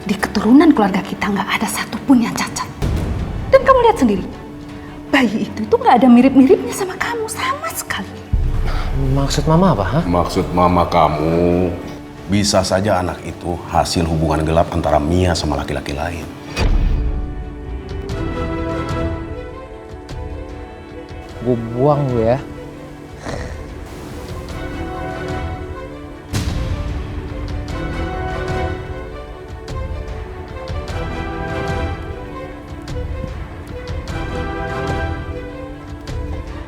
Di keturunan keluarga kita nggak ada satupun yang cacat. Dan kamu lihat sendiri, bayi itu tuh nggak ada mirip-miripnya sama kamu sama sekali. Maksud mama apa? Ha? Maksud mama kamu, bisa saja anak itu hasil hubungan gelap antara Mia sama laki-laki lain. Gue buang lu ya.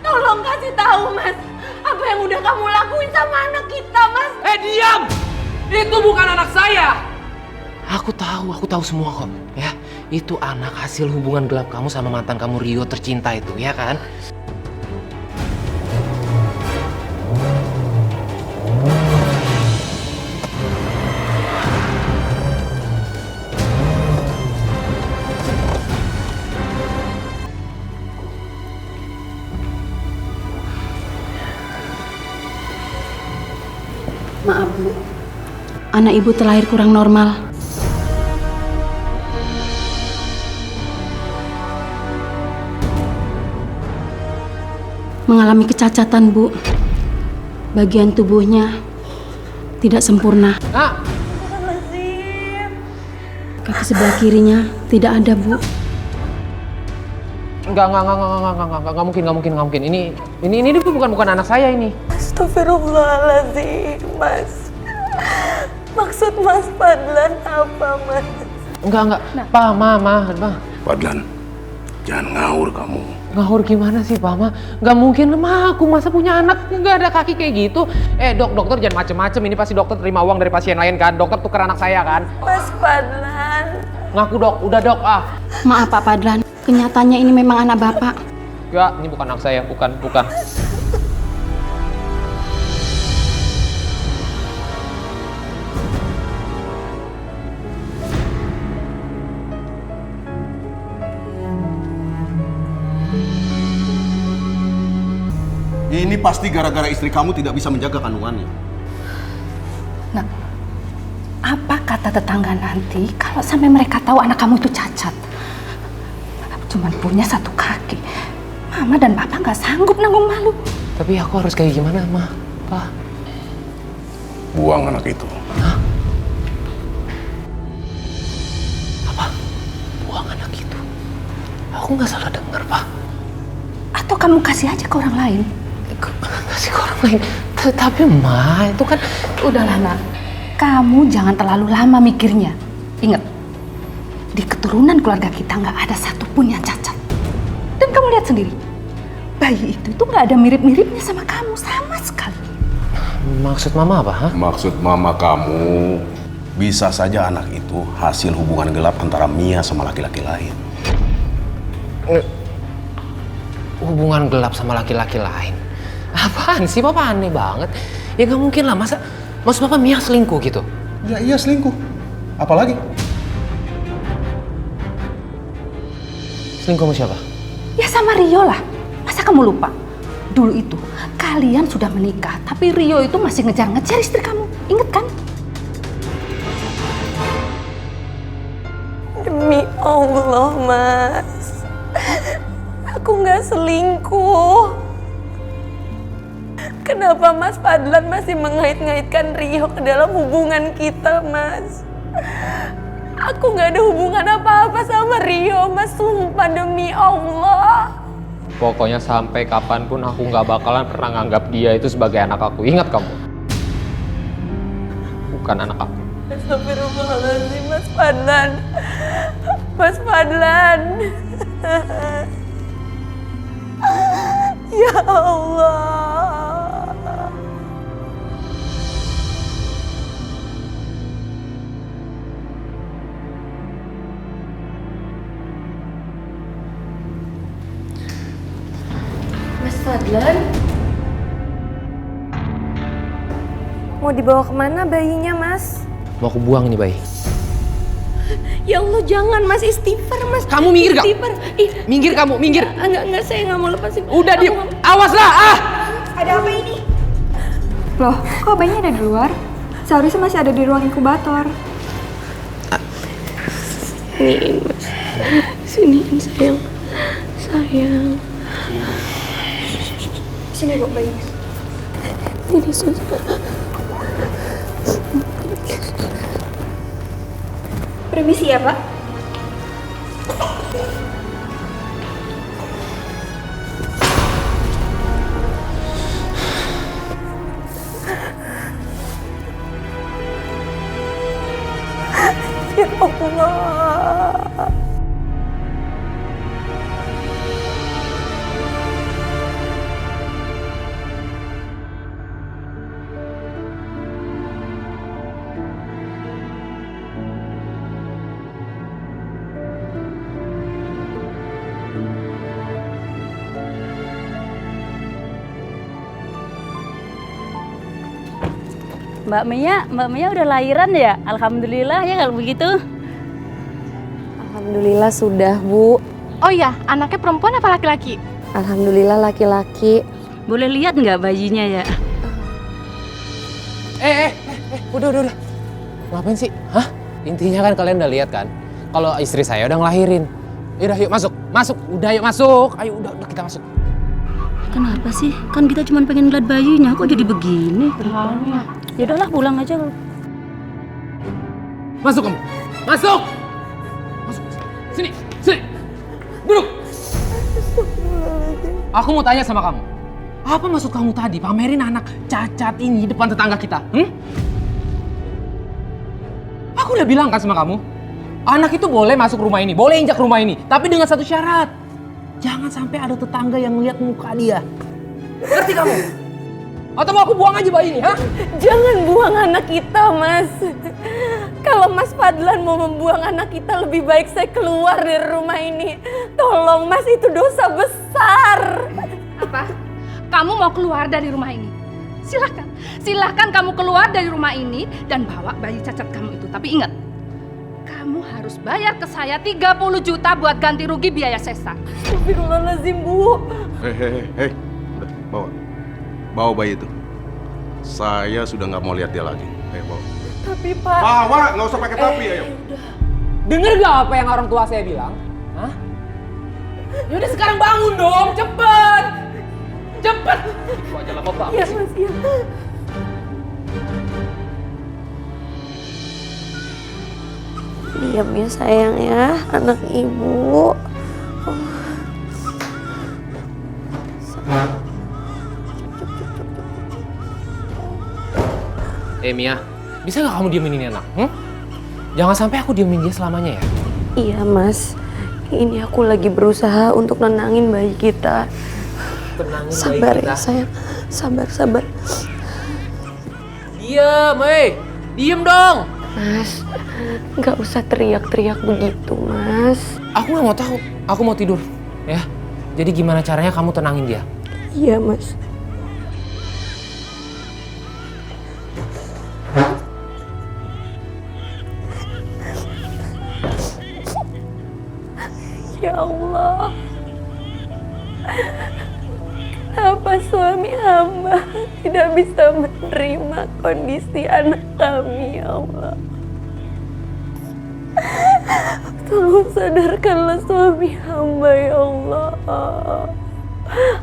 Tolong kasih tahu, Mas. Apa yang udah kamu lakuin sama anak kita, Mas? Diam! Itu bukan anak saya! Aku tahu semua kok, ya. Itu anak hasil hubungan gelap kamu sama mantan kamu Rio tercinta itu, ya kan? Maaf Bu, anak ibu terlahir kurang normal. Mengalami kecacatan Bu, bagian tubuhnya tidak sempurna. Kaki sebelah kirinya tidak ada Bu. Enggak mungkin. Ini bukan anak saya ini. Astagfirullahaladzim, Mas. Maksud Mas Fadlan apa, Mas? Enggak. Pa, Ma. Fadlan, jangan ngawur kamu. Ngawur gimana sih, Pa, Ma? Nggak mungkin Ma, aku masa punya anak nggak ada kaki kayak gitu. Dokter jangan macem-macem. Ini pasti dokter terima uang dari pasien lain kan? Dokter tuker anak saya kan? Mas Fadlan. Ngaku dok, udah dok ah. Maaf Pak Fadlan, kenyataannya ini memang anak Bapak. Enggak, ini bukan anak saya, bukan. Ini pasti gara-gara istri kamu tidak bisa menjaga kandungannya. Nah, apa kata tetangga nanti kalau sampai mereka tahu anak kamu itu cacat? Cuman punya satu kaki. Mama dan Papa nggak sanggup nanggung malu. Tapi aku harus kayak gimana, Ma? Pa? Buang anak itu. Hah? Apa? Buang anak itu? Aku nggak salah dengar, Pa. Atau kamu kasih aja ke orang lain? Kasih ke orang lain. Tapi Ma, itu kan Udahlah, Nak. Kamu jangan terlalu lama mikirnya. Ingat, di keturunan keluarga kita nggak ada satupun yang cacat. Dan kamu lihat sendiri, bayi itu tuh nggak ada mirip-miripnya sama kamu sama sekali. maksud Mama apa? Ha? Maksud mama kamu, bisa saja anak itu hasil hubungan gelap antara Mia sama laki-laki lain. Hubungan gelap sama laki-laki lain? Apaan sih? Papa aneh banget. Ya nggak mungkin lah, maksud Papa Mia selingkuh gitu? Ya iya selingkuh. Apalagi? Selingkuh sama siapa? Ya sama Rio lah. Masa kamu lupa? Dulu itu kalian sudah menikah, tapi Rio itu masih ngejar-ngejar istri kamu. Ingat kan? Demi Allah, Mas. Aku nggak selingkuh. Kenapa Mas Fadlan masih mengait-ngaitkan Rio ke dalam hubungan kita, Mas? Aku nggak ada hubungan apa-apa sama Rio, Mas. Sumpah demi Allah. Pokoknya sampai kapanpun aku nggak bakalan pernah nganggap dia itu sebagai anak aku. Ingat kamu? Bukan anak aku. Astagfirullahaladzim, Mas Fadlan. Mas Fadlan. Ya Allah. Mas Fadlan? Mau dibawa kemana bayinya, Mas? Mau aku buang nih bayi. Ya Allah, jangan, Mas. Istighfar, Mas. Kamu minggir gak? Istighfar. Ih, Minggir kamu, minggir. enggak, saya nggak mau lepasin. Udah Aku diem, nggak- awas lah ah! Ada apa ini? Loh, kok bayinya ada di luar? Seharusnya masih ada di ruang inkubator. Siniin Mas. Siniin sayang. Sayang. Sini kok bayi. Ini sus. Permisi ya Pak. Ya Allah. Mbak Mia udah lahiran ya? Alhamdulillah ya kalau begitu. Alhamdulillah sudah, Bu. Oh iya, anaknya perempuan apa laki-laki? Alhamdulillah laki-laki. Boleh lihat nggak bayinya ya? Udah. Ngapain sih? Hah? Intinya kan kalian udah lihat kan? Kalau istri saya udah ngelahirin. Yaudah yuk masuk. Udah yuk masuk. Ayo udah kita masuk. Kenapa sih? Kan kita cuma pengen lihat bayinya, kok jadi begini? Ya udahlah pulang aja. Masuk kamu. Masuk. Sini. Duduk. Aku mau tanya sama kamu. Apa maksud kamu tadi pamerin anak cacat ini di depan tetangga kita? Aku udah bilang kan sama kamu, anak itu boleh masuk rumah ini, boleh injak rumah ini, tapi dengan satu syarat. Jangan sampai ada tetangga yang lihat muka dia. Ngerti kamu? Atau mau aku buang aja bayi ini, ha? Jangan buang anak kita, Mas. Kalau Mas Fadlan mau membuang anak kita, lebih baik saya keluar dari rumah ini. Tolong, Mas, itu dosa besar. Apa? Kamu mau keluar dari rumah ini? Silahkan kamu keluar dari rumah ini dan bawa bayi cacat kamu itu. Tapi ingat, kamu harus bayar ke saya 30 juta buat ganti rugi biaya sesar. Astagfirullahaladzim, Bu. Hei, udah bawa bayi itu. Saya sudah nggak mau lihat dia lagi. Ayo bawa. Tapi Pak... Bawa, nggak usah pakai tapi, ayo. Dengar gak apa yang orang tua saya bilang? Hah? Yaudah sekarang bangun dong, cepet! Kok aja lama banget Iya, sih? Mas, iya. Diam ya sayang ya, anak ibu. Mia, bisa gak kamu diemin ini anak? Jangan sampai aku diemin dia selamanya ya? Iya, Mas. Ini aku lagi berusaha untuk nenangin bayi kita. Tenangin Sabar bayi kita. ya sayang, sabar. Diem dong! Mas, nggak usah teriak-teriak begitu, Mas. Aku gak mau tahu, aku mau tidur, ya. Jadi gimana caranya kamu tenangin dia? Iya, Mas. Ya Allah, kenapa suami hamba tidak bisa menerima kondisi anak kami, ya Allah. Tolong sadarkanlah suami hamba, ya Allah,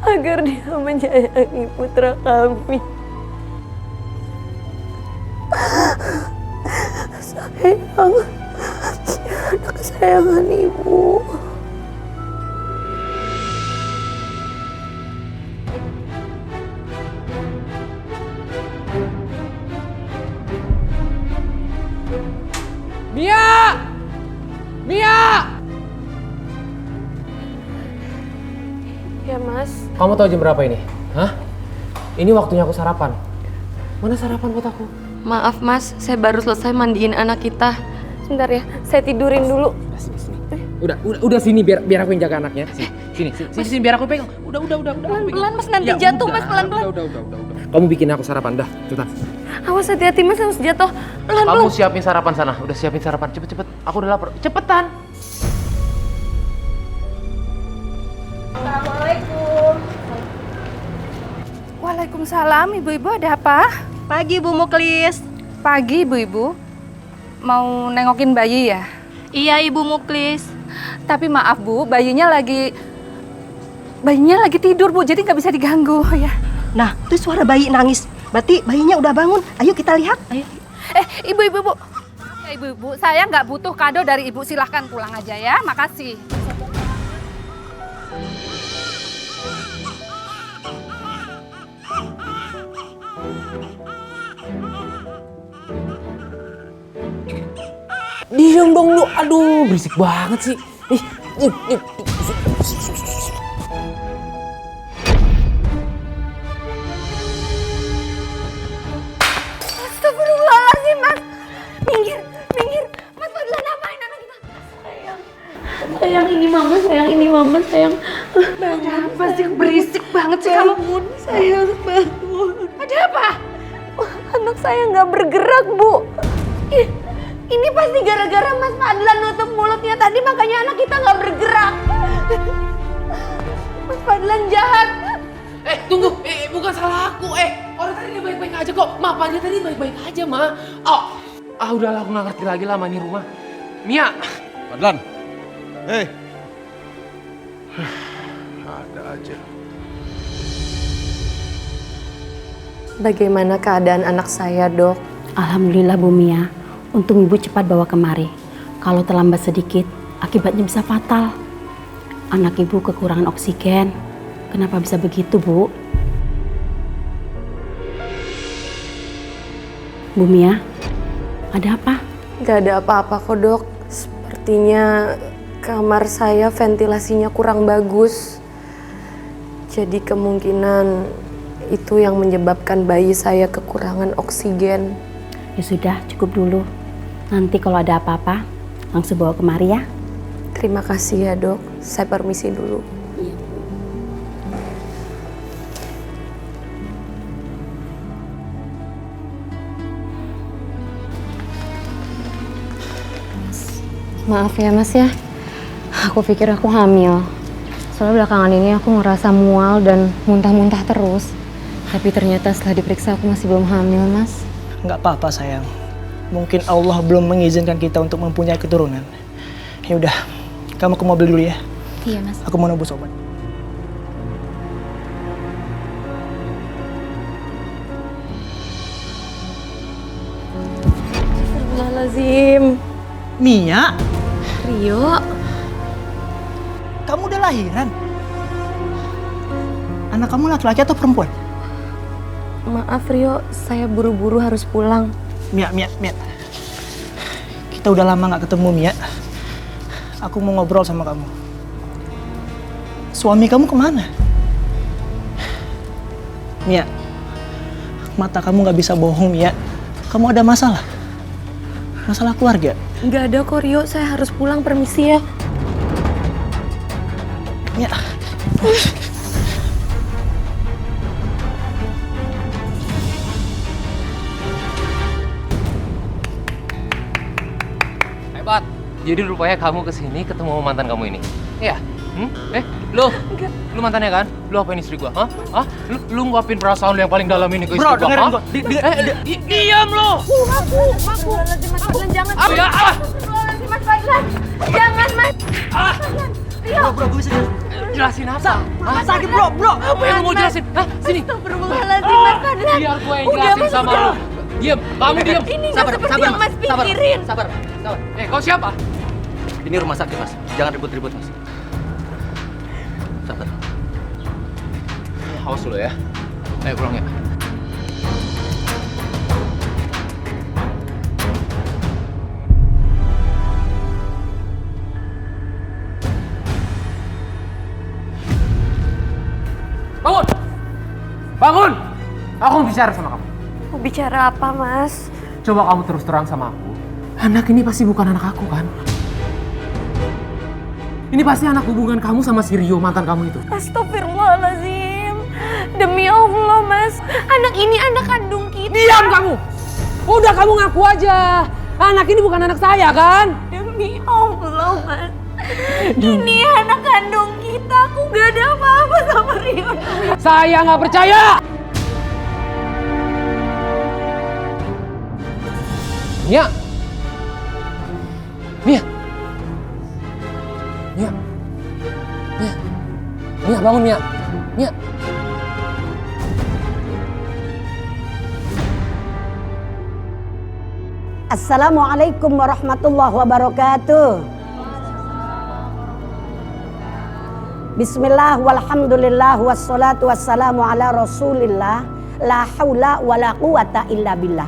agar dia menyayangi putra kami. Sayang, anak kesayangan ibu. Mia! Ya, Mas. Kamu tahu jam berapa ini? Hah? Ini waktunya aku sarapan. Mana sarapan buat aku? Maaf, Mas, saya baru selesai mandiin anak kita. Sebentar ya, saya tidurin dulu. Sini. Udah sini biar aku yang jaga anaknya. Sini biar aku pegang. Udah. Pelan-pelan, Mas, nanti jatuh, Mas, pelan-pelan. Udah. Kamu bikin aku sarapan, dah, cepetan. Awas, hati-hati, Mas, harus jatuh. Kamu Pelan-pelan. siapin sarapan sana. Udah siapin sarapan, cepet. Aku udah lapar. Cepetan. Assalamualaikum. Waalaikumsalam, ibu-ibu ada apa? Pagi Bu Muklis. Pagi ibu-ibu. Mau nengokin bayi ya? Iya, Ibu Muklis. Tapi maaf Bu, bayinya lagi tidur Bu, jadi nggak bisa diganggu ya. Nah, itu suara bayi nangis. Berarti bayinya udah bangun. Ayo kita lihat. Ayo. Ibu. Ya, ibu, saya nggak butuh kado dari Ibu, silahkan pulang aja ya, makasih. Diam dong lu, aduh berisik banget sih. Astagfirullahaladzim, Mas. Minggir. Mas Fadlan, apain anak kita? Sayang, ini mama, sayang. Apa sih berisik banget sih kamu? Sayang, bangun. Ada apa? Anak saya nggak bergerak, Bu. Ini pasti gara-gara Mas Fadlan nutup mulutnya tadi, makanya anak kita nggak bergerak. Mas Fadlan jahat. Tunggu, bukan salah aku. Orang tadi dia baik-baik aja kok. Ma, dia tadi baik-baik aja, Ma. Udahlah, aku nggak ngerti lagi lah ini rumah. Mia. Fadlan. Hei. Ada aja. Bagaimana keadaan anak saya, Dok? Alhamdulillah Bu Mia. Untung Ibu cepat bawa kemari. Kalau terlambat sedikit, akibatnya bisa fatal. Anak Ibu kekurangan oksigen. Kenapa bisa begitu, Bu? Bu Mia, ada apa? Gak ada apa-apa kok, Dok. Sepertinya kamar saya ventilasinya kurang bagus. Jadi kemungkinan itu yang menyebabkan bayi saya kekurangan oksigen. Ya sudah, cukup dulu. Nanti kalau ada apa-apa, langsung bawa kemari ya. Terima kasih ya, Dok. Saya permisi dulu. Maaf ya, Mas ya. Aku pikir aku hamil. Soalnya belakangan ini aku ngerasa mual dan muntah-muntah terus. Tapi ternyata setelah diperiksa aku masih belum hamil, Mas. Nggak apa-apa sayang. Mungkin Allah belum mengizinkan kita untuk mempunyai keturunan. Ya udah, kamu ke mobil dulu ya. Iya, Mas. Aku mau nebus obat. Astagfirullahaladzim. Mia, Rio, kamu udah lahiran? Anak kamu laki-laki atau perempuan? maaf Rio, saya buru-buru harus pulang. Mia. Kita udah lama nggak ketemu, Mia. Aku mau ngobrol sama kamu. Suami kamu kemana? Mia, mata kamu nggak bisa bohong, Mia. Kamu ada masalah? Masalah keluarga? Nggak ada kok Rio, saya harus pulang, permisi ya. Mia. Hebat. Jadi rupanya kamu kesini ketemu sama mantan kamu ini. Iya. Lu mantannya kan? Lu apain istri gua? Hah? Lu nguapin perasaan lu yang paling dalam ini ke istri Bro, gua? dengerin Hah? gua. Diam lu! Aku. Mas Fadlan, jangan. Ah! Mas Fadlan, jangan, Mas. Bro, gue bisa Jelasin apa? sakit, bro. Apa yang lu mau jelasin? Hah? Sini. Astagfirullahaladzim, Mas Fadlan. Biar gua yang Udah, jelasin Mas, sama udah. lu. Diam, kamu diam. Ini nggak seperti yang Mas pikirin. Sabar. Kau siapa? Ini rumah sakit, Mas. Jangan ribut-ribut, Mas. Sabar. Awas dulu ya. Ayo pulang ya. Bangun! Aku mau bicara sama kamu. Mau bicara apa, Mas? Coba kamu terus terang sama aku. Anak ini pasti bukan anak aku kan? Ini pasti anak hubungan kamu sama si Rio, mantan kamu itu. Astagfirullahaladzim. Demi Allah, Mas. Anak ini anak kandung kita. Diam kamu! Udah kamu ngaku aja. Anak ini bukan anak saya kan? Demi Allah, Mas. Ini anak kandung kita. Aku gak ada apa-apa sama Rio. Saya nggak percaya! Mia! bangun Mia. Mia. Assalamualaikum warahmatullahi wabarakatuh. Bismillah walhamdulillah wassalatu wassalamu ala rasulillah. La haula wa la quwata illa billah.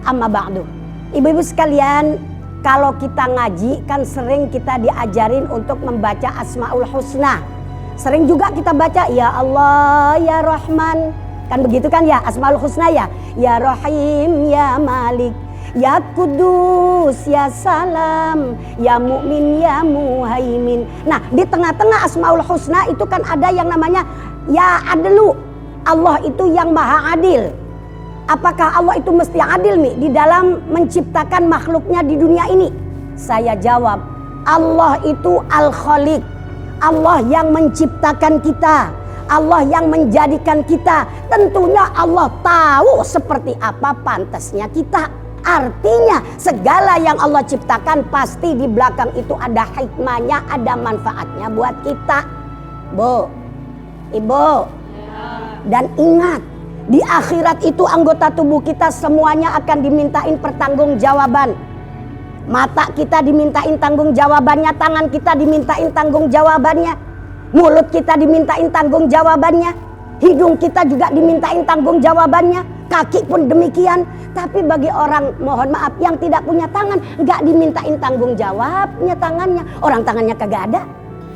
Amma ba'du. Ibu-ibu sekalian, kalau kita ngaji kan sering kita diajarin untuk membaca Asmaul Husna. Sering juga kita baca ya Allah ya Rahman. Kan begitu kan ya Asmaul Husna ya. Ya Rahim ya Malik. Ya Kudus, ya Salam, ya Mu'min, ya Muhaimin. Nah, di tengah-tengah Asmaul Husna itu kan ada yang namanya Ya Adlu. Allah itu yang maha adil. Apakah Allah itu mesti adil nih di dalam menciptakan makhluknya di dunia ini? Saya jawab, Allah itu Al-Khaliq. Allah yang menciptakan kita. Allah yang menjadikan kita. Tentunya Allah tahu seperti apa pantasnya kita. Artinya segala yang Allah ciptakan pasti di belakang itu ada hikmahnya, ada manfaatnya buat kita. Bu, Ibu, dan ingat di akhirat itu anggota tubuh kita semuanya akan dimintain pertanggungjawaban. Mata kita dimintain tanggung jawabannya, tangan kita dimintain tanggung jawabannya, mulut kita dimintain tanggung jawabannya, hidung kita juga dimintain tanggung jawabannya, kaki pun demikian. Tapi bagi orang, mohon maaf, yang tidak punya tangan, nggak dimintain tanggung jawabnya tangannya. Orang tangannya kagak ada.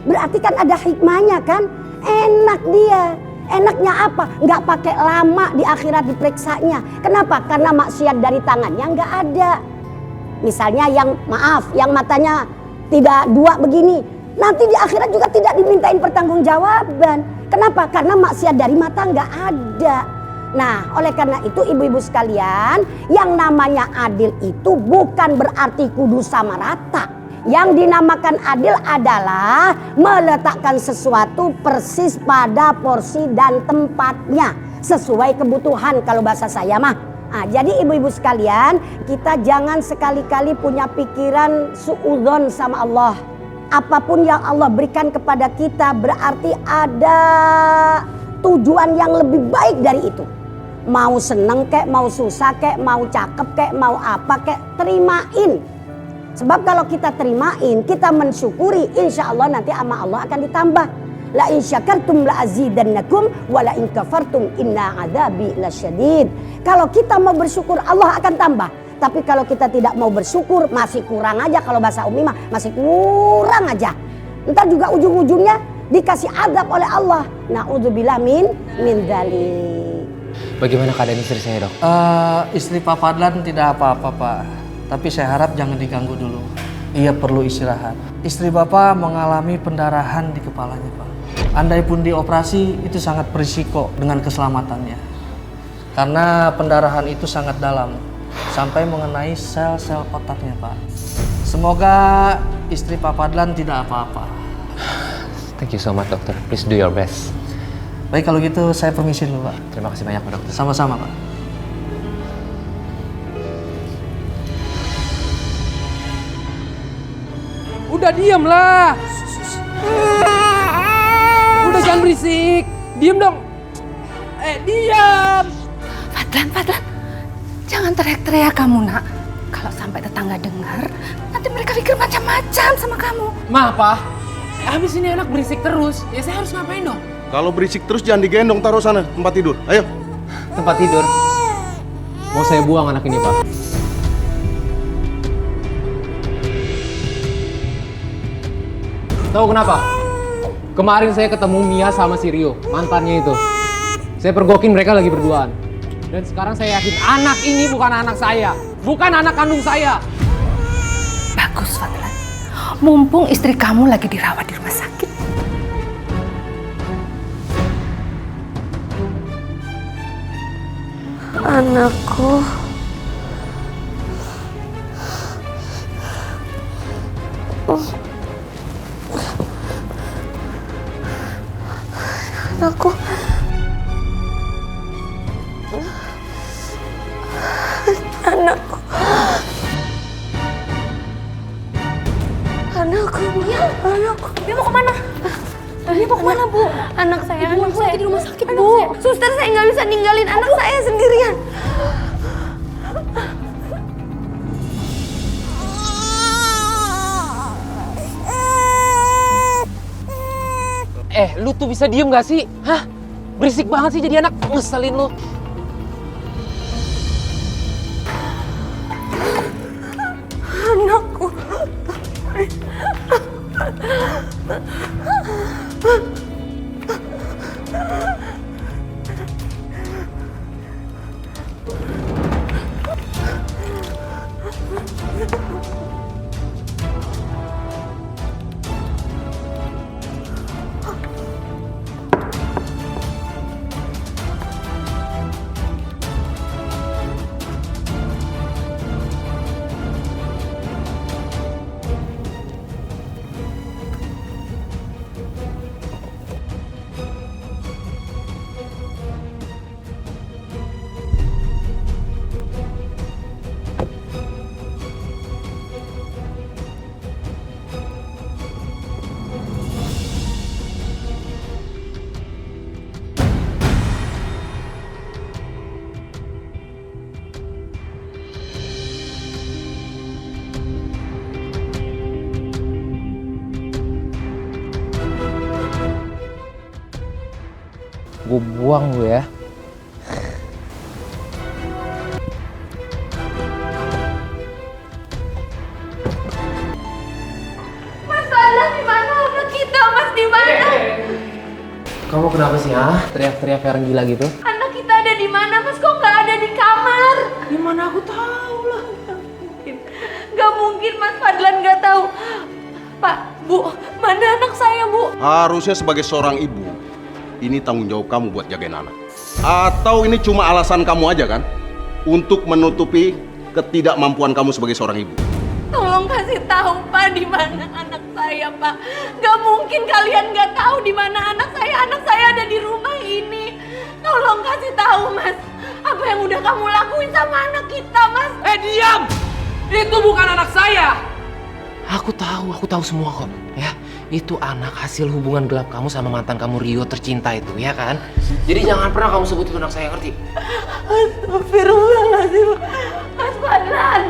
Berarti kan ada hikmahnya kan? Enak dia. Enaknya apa? Nggak pakai lama di akhirat diperiksanya. Kenapa? Karena maksiat dari tangannya nggak ada. Misalnya yang maaf, yang matanya tidak dua begini. Nanti di akhirat juga tidak dimintain pertanggungjawaban. Kenapa? Karena maksiat dari mata nggak ada. Nah, oleh karena itu ibu-ibu sekalian, yang namanya adil itu bukan berarti kudu sama rata. Yang dinamakan adil adalah meletakkan sesuatu persis pada porsi dan tempatnya sesuai kebutuhan kalau bahasa saya mah. Nah, jadi ibu-ibu sekalian, kita jangan sekali-kali punya pikiran suudzon sama Allah. Apapun yang Allah berikan kepada kita berarti ada tujuan yang lebih baik dari itu. Mau seneng kek, mau susah kek, mau cakep kek, mau apa kek, terimain. Sebab kalau kita terimain, kita mensyukuri, insya Allah nanti sama Allah akan ditambah. La in syakartum la azidannakum wa la in kafartum inna adzabi lasyadid. Kalau kita mau bersyukur, Allah akan tambah. Tapi kalau kita tidak mau bersyukur, masih kurang aja. Kalau bahasa Umi mah masih kurang aja. Ntar juga ujung-ujungnya dikasih azab oleh Allah. Na'udzubillah min dzalik. Bagaimana keadaan istri saya, Dok? Istri Pak Fadlan tidak apa-apa, Pak. Tapi saya harap jangan diganggu dulu. Ia perlu istirahat. Istri Bapak mengalami pendarahan di kepalanya, Pak. Andai pun dioperasi, itu sangat berisiko dengan keselamatannya. Karena pendarahan itu sangat dalam, sampai mengenai sel-sel otaknya, Pak. Semoga istri Pak Fadlan tidak apa-apa. Thank you so much, dokter. Please do your best. Baik, kalau gitu saya permisi dulu, Pak. Terima kasih banyak, Pak Dokter. Sama-sama, Pak. Udah diem lah. Udah jangan berisik. Diem dong. Diam. Fadlan, jangan teriak-teriak kamu nak. Kalau sampai tetangga dengar, nanti mereka pikir macam-macam sama kamu. Ma, Pak. Habis ini anak berisik terus. Ya saya harus ngapain dong? Kalau berisik terus jangan digendong, taruh sana tempat tidur. Ayo. Tempat tidur. Mau saya buang anak ini, Pak. Tahu kenapa? Kemarin saya ketemu Mia sama si Rio, mantannya itu. Saya pergokin mereka lagi berduaan. Dan sekarang saya yakin anak ini bukan anak saya. Bukan anak kandung saya. Bagus Fadlan. Mumpung istri kamu lagi dirawat di rumah sakit. Anakku. Anakku. Anakku. Anakku. Mia. Anakku. Mia mau kemana? Ini mau kemana, Bu? Anak saya lagi di rumah sakit, Bu. Suster, saya nggak bisa ninggalin anak saya sendirian. Lu tuh bisa diem gak sih? Hah? Berisik banget sih jadi anak, ngeselin lu. Anakku. Gue buang lu ya. Mas Fadlan, di mana anak kita? Mas, di mana? Kamu kenapa sih, teriak-teriak kayak orang gila gitu? Anak kita ada di mana, Mas? Kok nggak ada di kamar? Gimana aku tahu lah. Gak mungkin Mas Fadlan nggak tahu. Pak, Bu, mana anak saya, Bu? Harusnya sebagai seorang ibu, ini tanggung jawab kamu buat jagain anak. Atau ini cuma alasan kamu aja kan? Untuk menutupi ketidakmampuan kamu sebagai seorang ibu. Tolong kasih tahu, Pak, di mana anak saya, Pak. Gak mungkin kalian gak tahu di mana anak saya. Anak saya ada di rumah ini. Tolong kasih tahu, Mas. Apa yang udah kamu lakuin sama anak kita, Mas? Diam! Itu bukan anak saya! Aku tahu semua kok, ya. Itu anak hasil hubungan gelap kamu sama mantan kamu Rio tercinta itu, ya kan? Jadi jangan pernah kamu sebut itu anak saya, ngerti? Astagfirullahaladzim. Mas Fadlan.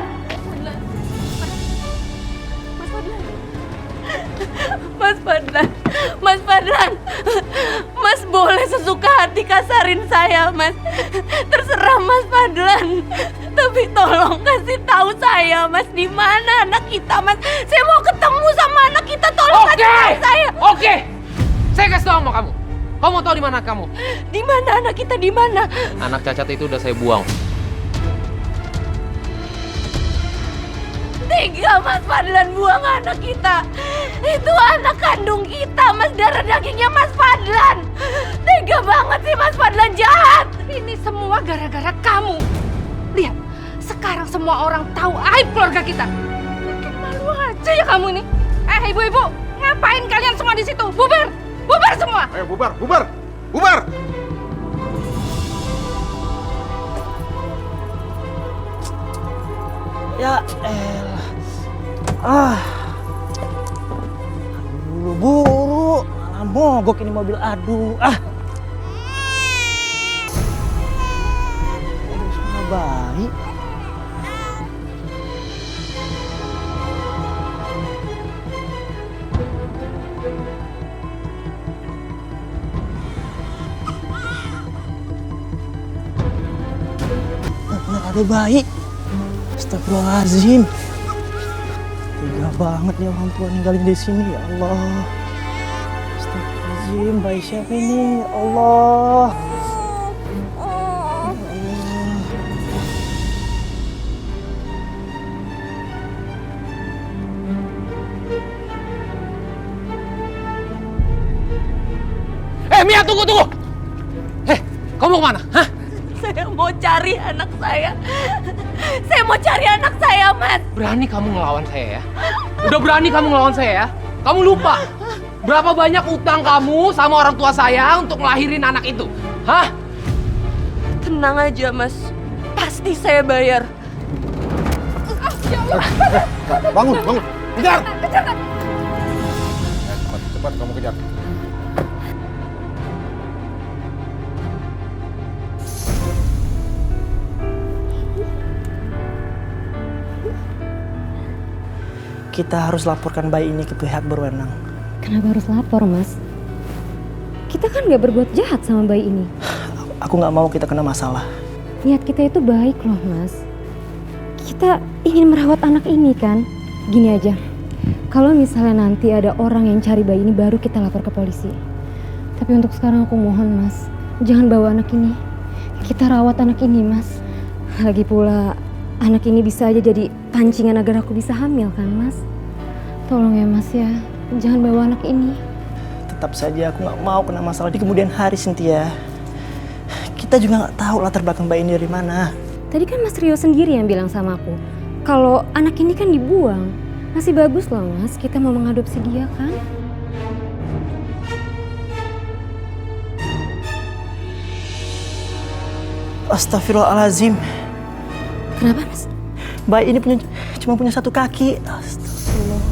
Mas Fadlan. Mas Fadlan. Mas boleh sesuka hati kasarin saya, Mas. Terserah Mas Fadlan. Tapi tolong kasih tahu saya, Mas, di mana anak kita, Mas. Saya mau ketemu sama anak kita. Tolong kasih tahu saya. Oke. Saya kasih tahu sama kamu. Kamu mau tahu di mana kamu? Di mana anak kita, di mana? Anak cacat itu udah saya buang. Tega Mas Fadlan buang anak kita. Itu anak kandung kita, Mas. Darah dagingnya Mas Fadlan. Tega banget sih Mas Fadlan, jahat. Ini semua gara-gara kamu. Lihat, sekarang semua orang tahu aib keluarga kita. Bikin malu aja ya kamu ini. Ibu-ibu, ngapain kalian semua di situ? Bubar! Bubar semua! Ayo bubar, bubar, bubar! Ya elah. Buru-buru, malah mogok ini mobil. Aduh, Aduh, semua bayi. Bener ada bayi. Astagfirullahaladzim. Tega banget nih orang tua ninggalin di sini, ya Allah. Astagfirullahaladzim, bayi siapa ini? Ya Allah. Mia, tunggu! Kamu kemana? Hah? Saya mau cari anak saya. Saya mau cari anak saya, Mas. Berani kamu ngelawan saya ya? Udah berani kamu ngelawan saya ya? Kamu lupa berapa banyak utang kamu sama orang tua saya untuk ngelahirin anak itu? Hah? Tenang aja, Mas. Pasti saya bayar. Bangun, bangun. Kejar! Cepat kamu kejar. kita harus laporkan bayi ini ke pihak berwenang. Kenapa harus lapor, Mas? Kita kan gak berbuat jahat sama bayi ini. Aku nggak mau kita kena masalah. Niat kita itu baik loh, Mas. Kita ingin merawat anak ini kan. Gini aja, kalau misalnya nanti ada orang yang cari bayi ini baru kita lapor ke polisi. Tapi untuk sekarang aku mohon, Mas, jangan bawa anak ini. Kita rawat anak ini, Mas. Lagi pula anak ini bisa aja jadi pancingan agar aku bisa hamil kan, Mas. Tolong ya, Mas ya, jangan bawa anak ini. Tetap saja aku nggak mau kena masalah di kemudian hari, Cynthia. Kita juga nggak tahu latar belakang bayi ini dari mana. Tadi kan Mas Rio sendiri yang bilang sama aku, kalau anak ini kan dibuang. Masih bagus loh, Mas, kita mau mengadopsi dia kan. Astagfirullahaladzim. Kenapa, Mas? Bayi ini cuma punya satu kaki. Astagfirullah.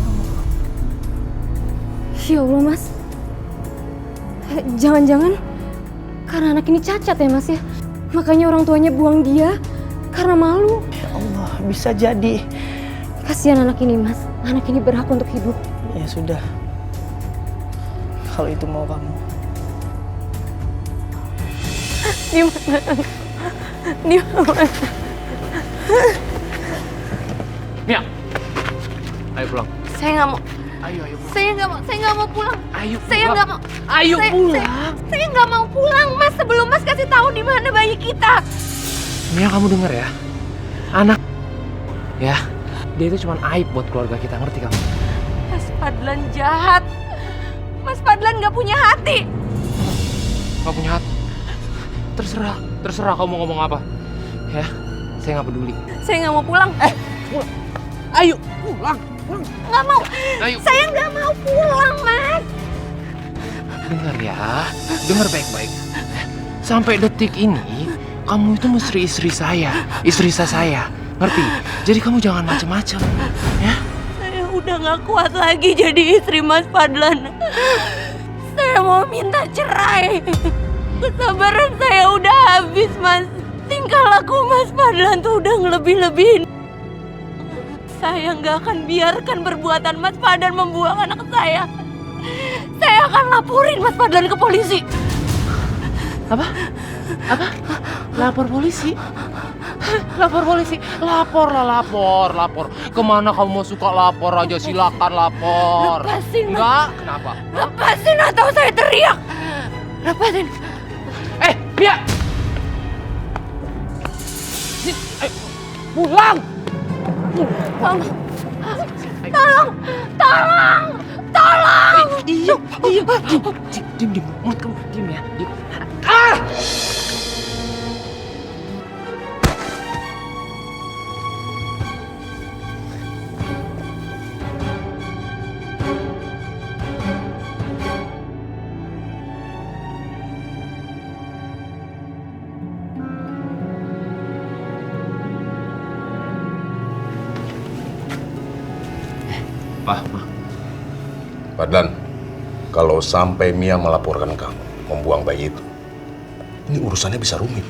Ya Allah, Mas. Jangan-jangan karena anak ini cacat ya, Mas ya? Makanya orang tuanya buang dia karena malu. Ya Allah, bisa jadi. Kasihan anak ini, Mas. Anak ini berhak untuk hidup. Ya sudah. Kalau itu mau kamu. Di mana? Di mana? Mia, ayo pulang. Saya nggak mau. Ayo pulang. Saya nggak mau pulang. Ayo Saya pulang. nggak mau. Ayo pulang. Saya nggak mau pulang, Mas. Sebelum Mas kasih tahu di mana bayi kita. Mia, kamu denger ya. Anak, ya, dia itu cuma aib buat keluarga kita, ngerti kamu? Mas Fadlan jahat. Mas Fadlan nggak punya hati. Gak punya hati. Terserah kamu ngomong apa. Ya, saya nggak peduli. Saya nggak mau pulang. Pulang. Ayo, pulang. Nggak mau. Ayo. Saya nggak mau pulang, Mas. Dengar ya, dengar baik-baik. Sampai detik ini, kamu itu mesti istri saya, ngerti? Jadi kamu jangan macem-macem, ya? Saya udah nggak kuat lagi jadi istri Mas Fadlan. Saya mau minta cerai. Kesabaran saya udah habis, Mas. Tingkah laku Mas Fadlan tuh udah ngelebih-lebihin. Saya nggak akan biarkan perbuatan Mas Fadlan membuang anak saya. Saya akan laporin Mas Fadlan ke polisi. Apa? Lapor polisi? Lapor polisi? Lapor. Kemana kamu mau suka lapor aja, silakan lapor. Lepasin, Mas. Enggak? Kenapa? Lepasin atau saya teriak. Lepasin. Mia! Pulang! Tolong! Diam. Mulut kamu, diam ya. Fadlan, kalau sampai Mia melaporkan kamu membuang bayi itu, ini urusannya bisa rumit.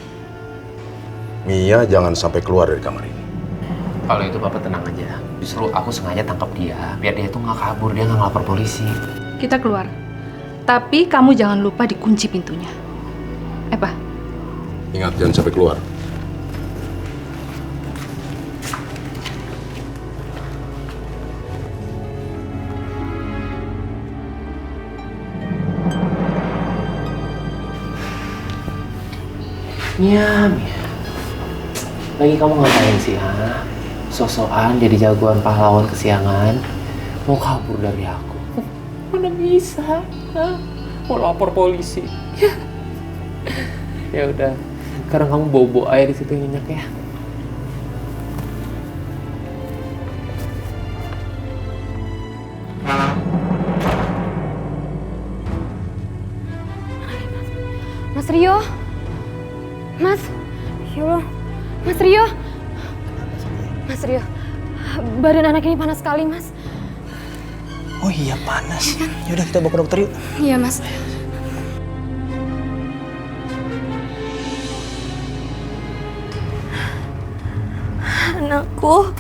Mia jangan sampai keluar dari kamar ini. Kalau itu Bapak tenang aja. Justru aku sengaja tangkap dia, biar dia itu nggak kabur, dia nggak ngelapor polisi. Kita keluar. Tapi kamu jangan lupa dikunci pintunya. Pak. Ingat, jangan sampai keluar. Mia. Lagi kamu ngapain sih, ha? Sosokan jadi jagoan pahlawan kesiangan. Mau kabur dari aku. Mana bisa, ha? Mau lapor polisi. Ya udah, sekarang kamu bobo air di situ nyenyak ya. Mas Rio. Mas. Ya Allah. Mas Rio. Mas Rio. Badan anak ini panas sekali, Mas. Oh iya, panas. Yaudah kita bawa ke dokter yuk. Iya, Mas. Anakku.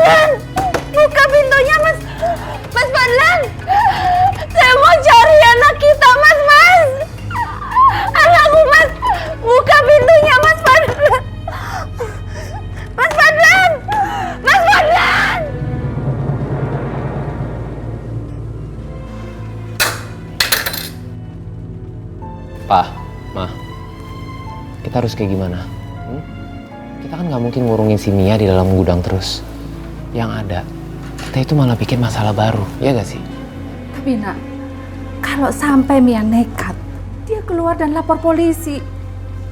Fadlan, buka pintunya Mas. Mas Fadlan, saya mau cari anak kita Mas. Anakku Mas, buka pintunya Mas Fadlan. Mas Fadlan, Mas Fadlan. Pa, Ma, kita harus kayak gimana? Kita kan nggak mungkin ngurungin si Mia di dalam gudang terus. Yang ada, kita itu malah bikin masalah baru, ya gak sih? Tapi nak, kalau sampai Mia nekat, dia keluar dan lapor polisi.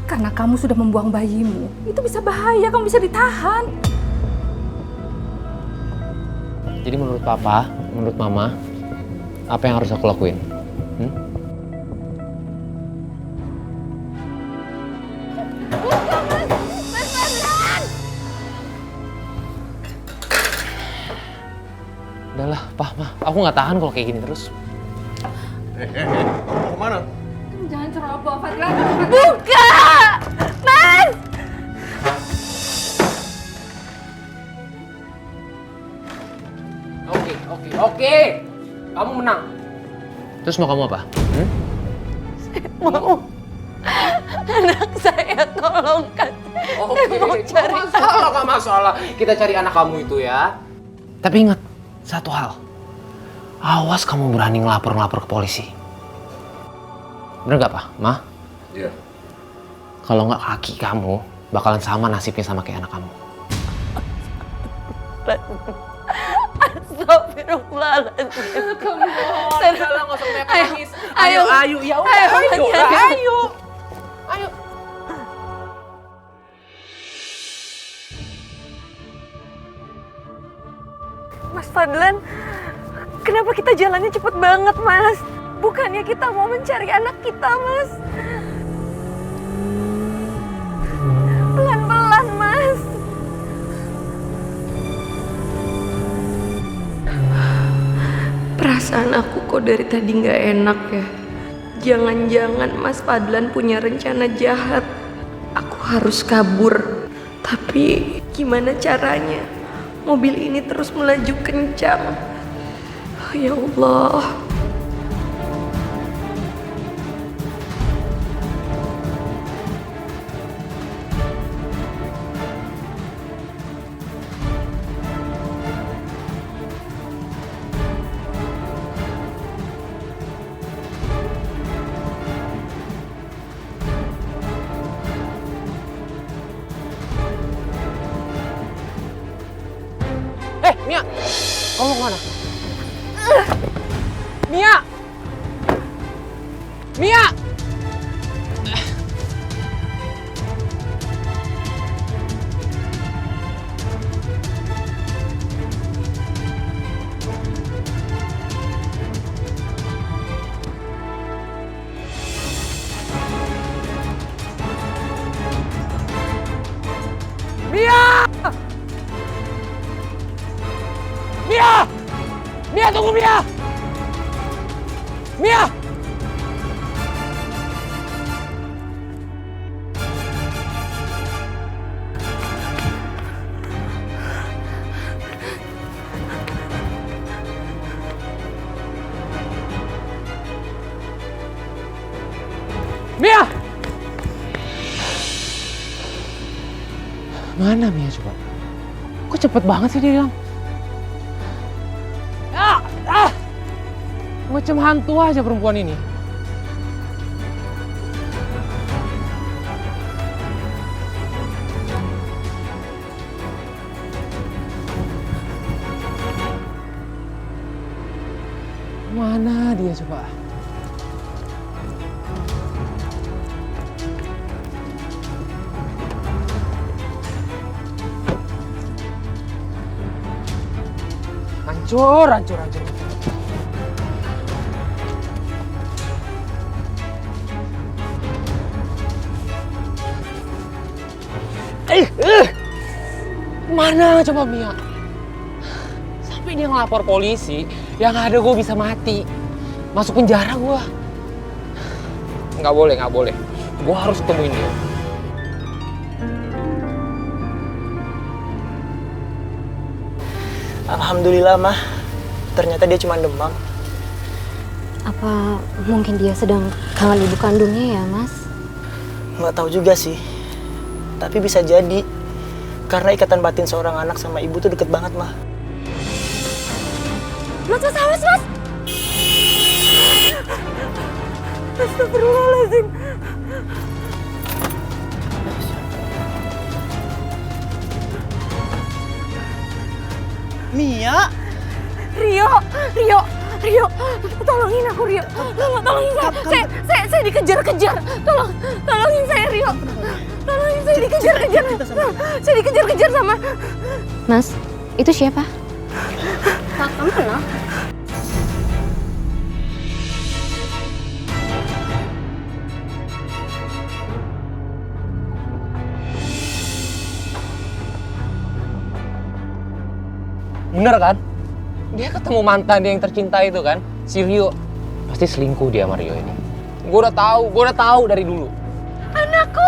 Karena kamu sudah membuang bayimu, itu bisa bahaya, kamu bisa ditahan. Jadi menurut Papa, menurut Mama, apa yang harus aku lakuin? Udahlah, Pa, Ma, aku nggak tahan kalau kayak gini terus. Mau kemana? Jangan ceroboh, Fadlan. Buka, Mas. Oke. Kamu menang. Terus mau kamu apa? Mau anak saya tolongkan. Saya mau cari. Nggak masalah. Kita cari anak kamu itu ya. Tapi ingat satu hal. Awas kamu berani ngelapor ke polisi. Bener gak, Pak? Ma? Iya. Kalau nggak kaki kamu bakalan sama nasibnya sama kayak anak kamu. Astagfirullahaladzim. Kamu nggak usah nangis. Ayo. Ya udah, ayo. Mas Fadlan, kenapa kita jalannya cepet banget, Mas? Bukannya kita mau mencari anak kita, Mas? Pelan-pelan, Mas. Perasaan aku kok dari tadi nggak enak ya. Jangan-jangan Mas Fadlan punya rencana jahat. Aku harus kabur. Tapi gimana caranya? Mobil ini terus melaju kencang. Oh, ya Allah. Mia, kamu mau kemana? Mia! Mia, tunggu Mia! Mia! Mia! Mana Mia coba? Kok cepet banget sih dia hilang? Macam hantu aja perempuan ini. Mana dia coba? Hancur. Mana coba Mia? Sampai dia ngelapor polisi, yang ada gue bisa mati. Masuk penjara gue. Nggak boleh. Gue harus temuin dia. Alhamdulillah, Mah. Ternyata dia cuma demam. Apa mungkin dia sedang kangen ibu kandungnya ya, Mas? Nggak tahu juga sih. Tapi bisa jadi. Karena ikatan batin seorang anak sama ibu tuh deket banget, Mah. Mas, awas, Mas! Astagfirullahaladzim. Mia! Rio, tolongin aku Rio, tolongin saya dikejar-kejar, tolongin saya Rio, tolongin saya dikejar-kejar, saya dikejar-kejar sama. Mas, itu siapa? Kamu kenal? Bener kan? Dia ketemu mantan dia yang tercinta itu kan, si Rio. Pasti selingkuh dia sama Rio ini. Gue udah tahu dari dulu. Anakku.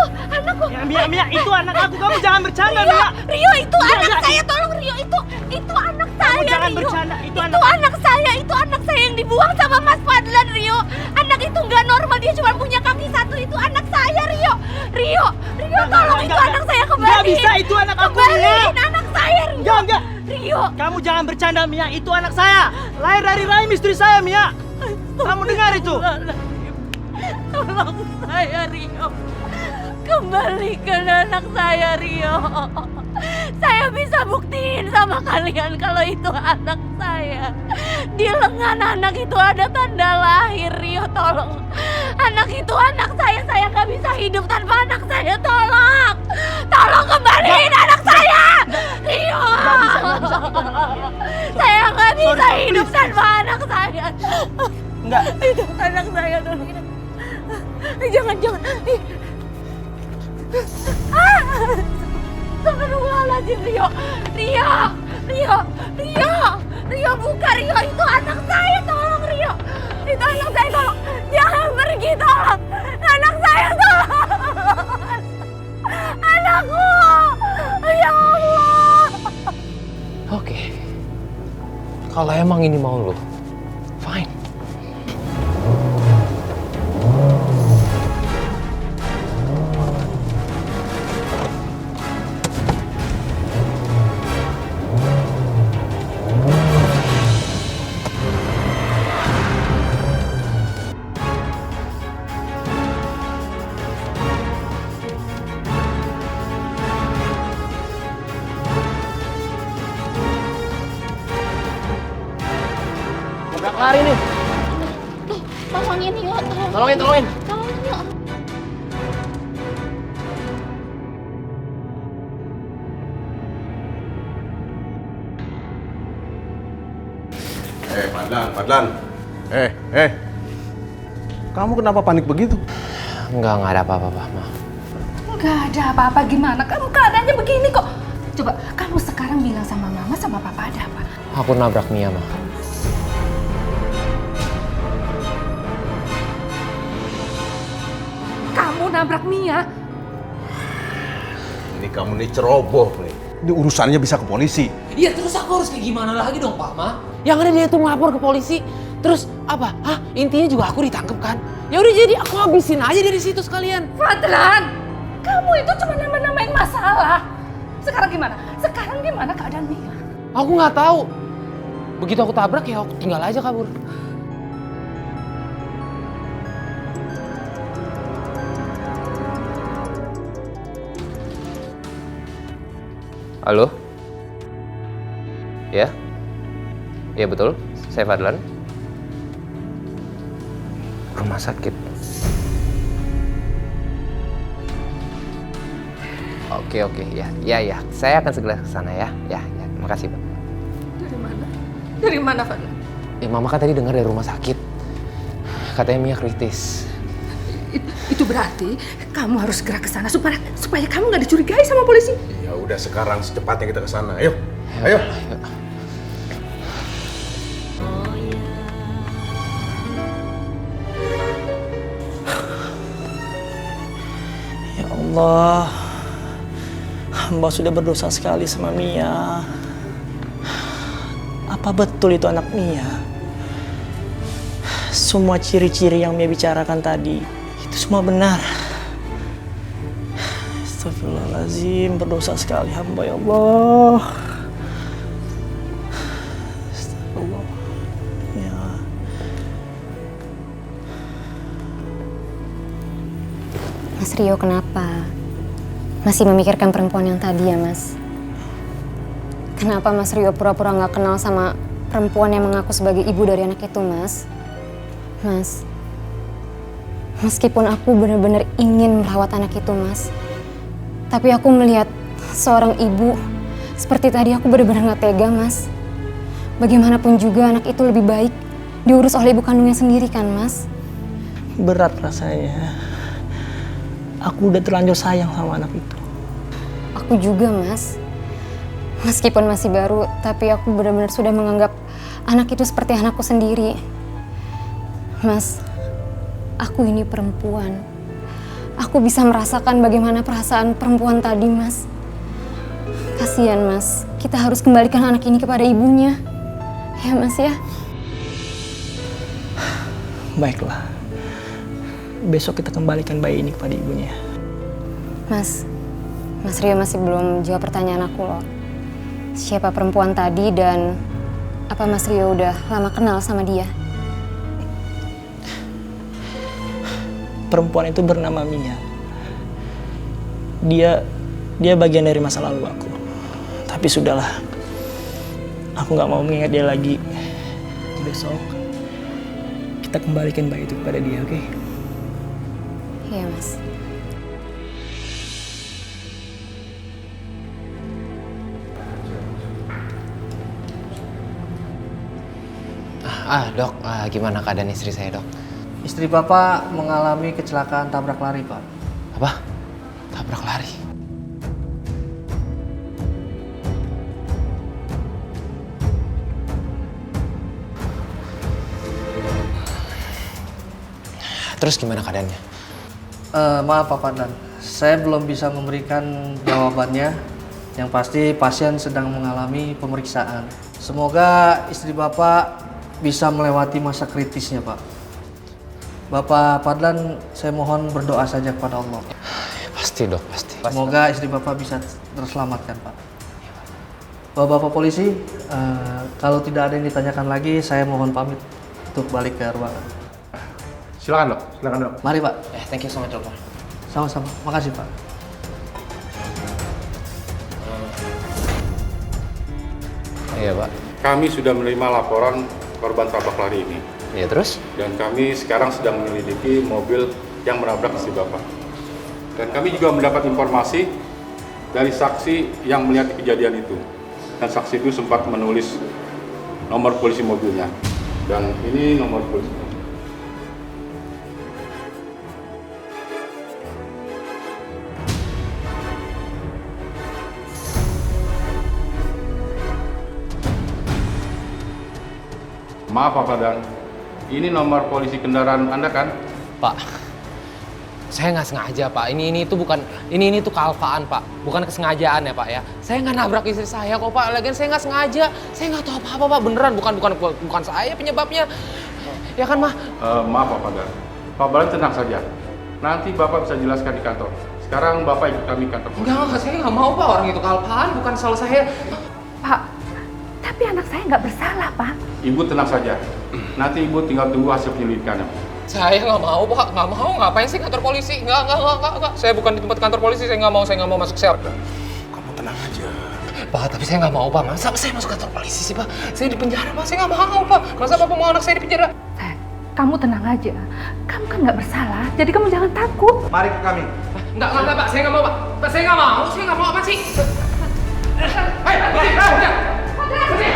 Ya, Mia, itu anak aku. Kamu jangan bercanda, Mia. Rio, itu anak saya. Tolong Rio, itu anak saya. Kamu jangan Rio. bercanda. Itu anak saya yang dibuang sama Mas Fadlan, Rio. Anak itu nggak normal, dia cuma punya kaki satu. Itu anak saya, Rio. Rio, tolong itu anak saya kembali. Nggak bisa, itu anak aku, Mia. Kembaliin anak saya, Rio. Enggak. Rio. Kamu jangan bercanda, Mia. Itu anak saya. Lahir dari rahim istri saya, Mia. Kamu dengar itu? Tolong saya, Rio. Kembalikan anak saya, Rio. Saya bisa buktiin sama kalian kalau itu anak saya. Di lengan anak itu ada tanda lahir, Rio. Tolong. Anak itu anak saya. Saya nggak bisa hidup tanpa anak saya. Tolong. Tolong kembaliin anak saya. Rio. Saya nggak bisa hidup tanpa anak saya. Enggak. Itu anak saya dulu. Jangan. Astagfirullahaladzim, Rio, buka Rio, itu anak saya, tolong Rio. Itu anak saya, tolong. Jangan pergi, tolong. Anak saya, tolong. Anakku, ya Allah. Oke. Kalau emang ini mau lo, fine. Lari nih. Tolongin Rio, Tolongin. Tolongin Rio. Fadlan. Kamu kenapa panik begitu? Enggak ada apa-apa, Ma. Nggak ada apa-apa gimana? Kamu keadaannya begini kok. Coba kamu sekarang bilang sama mama sama papa ada apa? Aku nabrak Mia, Ma. Kamu nabrak Mia? Ini kamu nih ceroboh nih. Ini urusannya bisa ke polisi. Iya, terus aku harus kayak gimana lagi dong, Pak, Ma? Yang ada dia tuh ngelapor ke polisi. Terus apa? Intinya juga aku ditangkap kan? Ya udah, jadi aku habisin aja dari situ sekalian. Fadlan, kamu itu cuma nambah-nambahin masalah. Sekarang gimana keadaan Mia? Aku nggak tahu. Begitu aku tabrak ya aku tinggal aja kabur. Halo? Ya? Ya betul, saya Fadlan. Rumah sakit. Oke, ya. Saya akan segera ke sana ya. Ya, makasih, Pak. Dari mana, Fadlan? Mama kan tadi dengar dari rumah sakit. Katanya Mia kritis. Itu berarti kamu harus segera ke sana supaya kamu nggak dicurigai sama polisi. Ya udah, sekarang secepatnya kita ke sana. Ayo. Ya Allah, hamba sudah berdosa sekali sama Mia. Apa betul itu anak Mia? Semua ciri-ciri yang Mia bicarakan tadi, itu semua benar. Astagfirullahaladzim, berdosa sekali hamba ya Allah. Astagfirullah. Ya. Mas Rio kenapa? Masih memikirkan perempuan yang tadi ya Mas? Kenapa Mas Rio pura-pura gak kenal sama perempuan yang mengaku sebagai ibu dari anak itu Mas? Mas, meskipun aku benar-benar ingin merawat anak itu Mas, tapi aku melihat seorang ibu seperti tadi aku benar-benar gak tega Mas. Bagaimanapun juga anak itu lebih baik diurus oleh ibu kandungnya sendiri kan Mas? Berat rasanya. Aku udah terlanjur sayang sama anak itu. Aku juga Mas. Meskipun masih baru, tapi aku benar-benar sudah menganggap anak itu seperti anakku sendiri. Mas, aku ini perempuan. Aku bisa merasakan bagaimana perasaan perempuan tadi, Mas. Kasihan, Mas. Kita harus kembalikan anak ini kepada ibunya. Ya, Mas ya? Baiklah. Besok kita kembalikan bayi ini kepada ibunya. Mas Rio masih belum jawab pertanyaan aku loh. Siapa perempuan tadi dan apa Mas Rio udah lama kenal sama dia? Perempuan itu bernama Mia. Dia bagian dari masa lalu aku. Tapi sudahlah. Aku nggak mau mengingat dia lagi. Besok kita kembalikan bayi itu kepada dia, oke? Iya, Mas. Dok, gimana keadaan istri saya, Dok? Istri Bapak mengalami kecelakaan tabrak lari, Pak. Apa? Tabrak lari? Terus gimana keadaannya? Maaf Pak Fadlan, saya belum bisa memberikan jawabannya. Yang pasti pasien sedang mengalami pemeriksaan. Semoga istri Bapak bisa melewati masa kritisnya, Pak. Bapak Fadlan, saya mohon berdoa saja kepada Allah. Pasti, Dok, pasti. Semoga istri Bapak bisa terselamatkan, Pak. Bapak polisi, kalau tidak ada yang ditanyakan lagi, saya mohon pamit untuk balik ke ruangan. Silakan, Dok. Silakan, Dok. Mari, Pak. Thank you so much, Dokter. Sama-sama. Makasih, Pak. Iya, Pak. Kami sudah menerima laporan korban tabrak lari ini. Iya, terus? Dan kami sekarang sedang menyelidiki mobil yang menabrak istri Bapak. Dan kami juga mendapat informasi dari saksi yang melihat kejadian itu. Dan saksi itu sempat menulis nomor polisi mobilnya. Dan ini nomor polisi. Maaf Pak Fadlan, ini nomor polisi kendaraan Anda kan? Pak, saya nggak sengaja Pak. Ini tuh kealpaan Pak, bukan kesengajaan ya Pak ya. Saya nggak nabrak istri saya kok Pak. Lagian saya nggak sengaja, saya nggak tahu apa-apa Pak. Beneran, bukan saya penyebabnya. Ya kan Mah? Maaf Pak Fadlan. Pak Fadlan tenang saja. Nanti Bapak bisa jelaskan di kantor. Sekarang Bapak ikut kami ke kantor polisi. Enggak, saya nggak mau Pak. Orang itu kealpaan, bukan salah saya. Pak, tapi anak saya nggak bersalah, Pak. Ibu tenang saja. Nanti Ibu tinggal tunggu hasil penyelidikannya. Saya nggak mau Pak, nggak mau. Ngapain sih kantor polisi? Nggak. Saya bukan di tempat kantor polisi, saya nggak mau masuk sel. Kamu tenang aja. Pak, tapi saya nggak mau Pak. Masa saya masuk kantor polisi sih Pak? Saya di penjara Pak, saya nggak mau Pak. Masa Bapak mau anak saya di penjara? Kamu tenang aja. Kamu kan nggak bersalah, jadi kamu jangan takut. Mari ke kami. Nggak Pak. Saya nggak mau Pak. Saya nggak mau apa sih? Berhenti!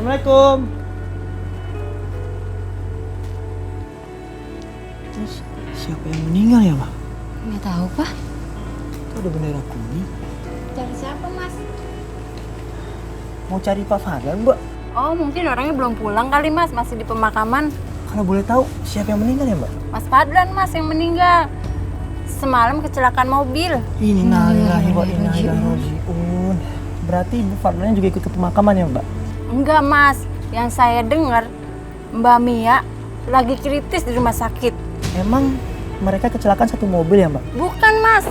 Assalamualaikum. Terus siapa yang meninggal ya, Mbak? Nggak tahu, Pak. Itu ada bendera kuning. Cari siapa, Mas? Mau cari Pak Fadlan, Mbak? Oh, mungkin orangnya belum pulang kali, Mas. Masih di pemakaman. Kalau boleh tahu siapa yang meninggal ya, Mbak? Mas Fadlan, Mas, yang meninggal. Semalam kecelakaan mobil. Innalillahi wa inna ilaihi raji'un. Berarti Ibu Fadlan juga ikut ke pemakaman ya, Mbak? Enggak, Mas. Yang saya dengar, Mbak Mia lagi kritis di rumah sakit. Emang mereka kecelakaan satu mobil ya, Mbak? Bukan, Mas.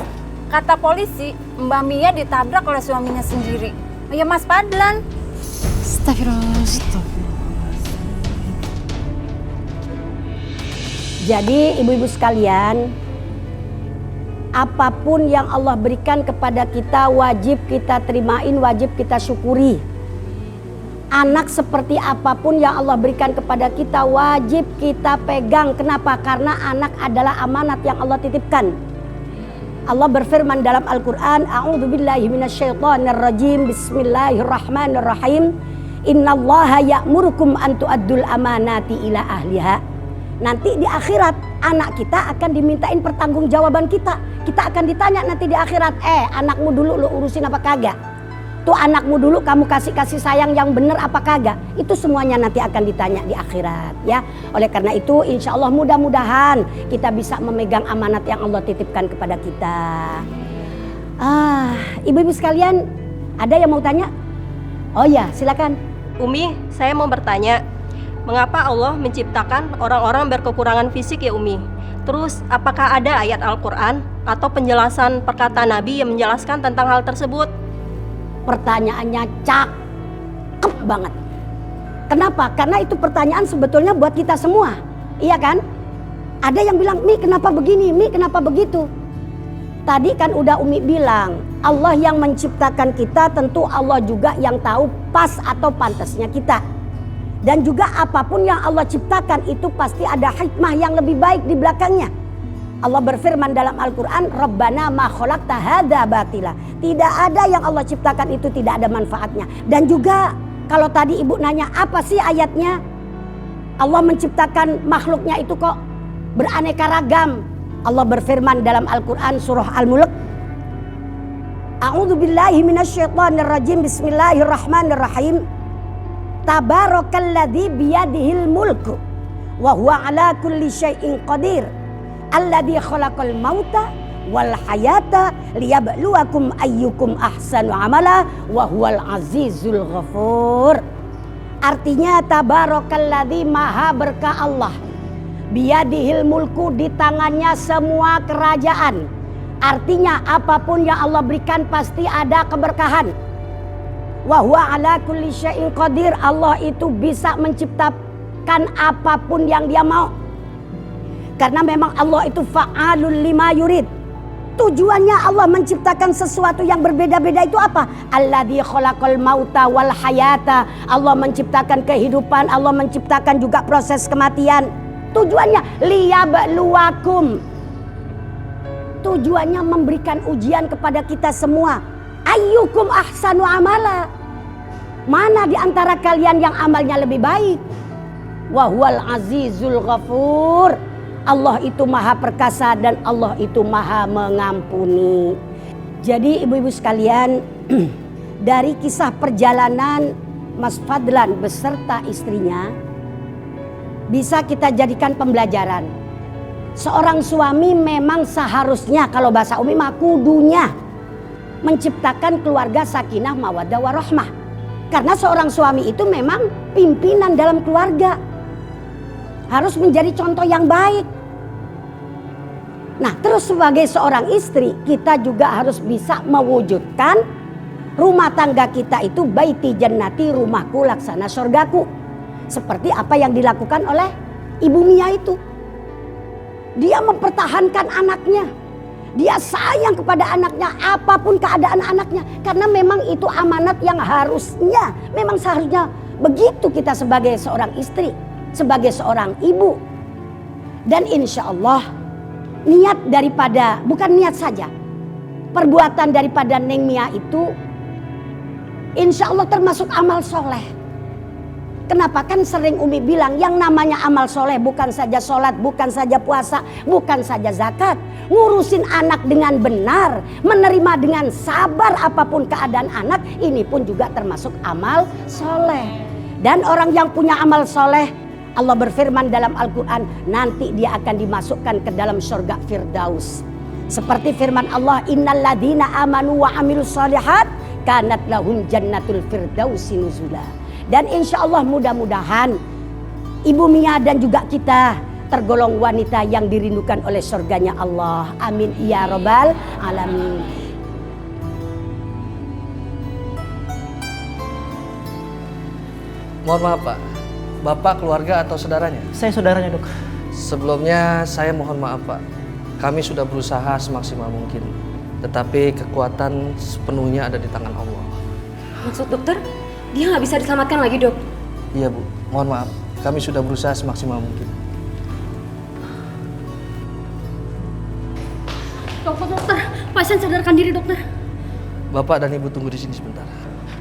Kata polisi, Mbak Mia ditabrak oleh suaminya sendiri. Oh ya, Mas Fadlan. Astagfirullah. Jadi ibu-ibu sekalian, apapun yang Allah berikan kepada kita wajib kita terimain, wajib kita syukuri. Anak seperti apapun yang Allah berikan kepada kita wajib kita pegang. Kenapa? Karena anak adalah amanat yang Allah titipkan. Allah berfirman dalam Al-Quran, A'udzubillahi minasyaitonirrajim, Bismillahirrahmanirrahim, Innallaha ya'murukum an tu'addul amanati ila ahliha. Nanti di akhirat anak kita akan dimintain pertanggungjawaban kita. Kita akan ditanya nanti di akhirat, anakmu dulu lo urusin apa kagak? Tuh anakmu dulu kamu kasih sayang yang bener apa kagak? Itu semuanya nanti akan ditanya di akhirat ya. Oleh karena itu insya Allah mudah-mudahan kita bisa memegang amanat yang Allah titipkan kepada kita. Ibu-ibu sekalian, ada yang mau tanya? Oh ya, silakan. Umi, saya mau bertanya, mengapa Allah menciptakan orang-orang berkekurangan fisik ya Umi? Terus apakah ada ayat Al-Quran atau penjelasan perkataan Nabi yang menjelaskan tentang hal tersebut? Pertanyaannya cakep banget. Kenapa? Karena itu pertanyaan sebetulnya buat kita semua. Iya kan? Ada yang bilang, Mi kenapa begini, Mi kenapa begitu? Tadi kan udah Umi bilang, Allah yang menciptakan kita, tentu Allah juga yang tahu pas atau pantasnya kita. Dan juga apapun yang Allah ciptakan itu pasti ada hikmah yang lebih baik di belakangnya. Allah berfirman dalam Al-Quran, Rabbana ma khalaqta hadza batila. Tidak ada yang Allah ciptakan itu tidak ada manfaatnya. Dan juga kalau tadi ibu nanya apa sih ayatnya? Allah menciptakan makhluknya itu kok beraneka ragam. Allah berfirman dalam Al-Quran surah Al-Mulk, A'udzubillahi minasyaitonirrajim, Bismillahirrahmanirrahim. Tabarakalladzi biyadihil mulku wa huwa ala kulli syai'in qadir. Alladzi khalaqal mauta wal hayata liyabluwakum ayyukum ahsanu amala wa huwal azizul ghafur. Artinya tabarakalladzi maha berkah Allah. Biyadihil mulku, di tangannya semua kerajaan. Artinya apapun yang Allah berikan pasti ada keberkahan. Wa huwa ala kulli syai'in qadir. Allah itu bisa menciptakan apapun yang Dia mau. Karena memang Allah itu fa'alul lima yurid. Tujuannya Allah menciptakan sesuatu yang berbeda-beda itu apa? Alladzi khalaqal mauta wal hayata. Allah menciptakan kehidupan, Allah menciptakan juga proses kematian. Tujuannya liyabluwakum. Tujuannya memberikan ujian kepada kita semua. Ayyukum ahsanu amala. Mana di antara kalian yang amalnya lebih baik? Wa huwal azizul ghafur. Allah itu maha perkasa dan Allah itu maha mengampuni. Jadi ibu-ibu sekalian, dari kisah perjalanan Mas Fadlan beserta istrinya bisa kita jadikan pembelajaran. Seorang suami memang seharusnya, kalau bahasa Umi mah kudunya, menciptakan keluarga sakinah mawaddah warahmah. Karena seorang suami itu memang pimpinan dalam keluarga, harus menjadi contoh yang baik. Nah, terus sebagai seorang istri, kita juga harus bisa mewujudkan rumah tangga kita itu baiti jannati, rumahku laksana surgaku. Seperti apa yang dilakukan oleh Ibu Mia itu. Dia mempertahankan anaknya. Dia sayang kepada anaknya apapun keadaan anaknya. Karena memang itu amanat yang harusnya, memang seharusnya begitu kita sebagai seorang istri, sebagai seorang ibu. Dan insya Allah niat daripada, bukan niat saja, perbuatan daripada Neng Mia itu insya Allah termasuk amal soleh. Kenapa? Kan sering Umi bilang yang namanya amal soleh bukan saja sholat, bukan saja puasa, bukan saja zakat. Ngurusin anak dengan benar, menerima dengan sabar apapun keadaan anak, ini pun juga termasuk amal soleh. Dan orang yang punya amal soleh, Allah berfirman dalam Al-Quran, nanti dia akan dimasukkan ke dalam surga Firdaus. Seperti firman Allah, innalladzina amanu wa amilus shalihat kanat lahum jannatul firdausi nuzula. Dan insya Allah mudah-mudahan Ibu Mia dan juga kita tergolong wanita yang dirindukan oleh surganya Allah. Amin ya robbal alamin. Mohon maaf Pak, Bapak keluarga atau saudaranya? Saya saudaranya, Dok. Sebelumnya saya mohon maaf Pak, kami sudah berusaha semaksimal mungkin, tetapi kekuatan sepenuhnya ada di tangan Allah. Maksud dokter, dia nggak bisa diselamatkan lagi, Dok? Iya Bu, mohon maaf, kami sudah berusaha semaksimal mungkin. Dokter, pasien sadarkan diri, dokter. Bapak dan Ibu tunggu di sini sebentar.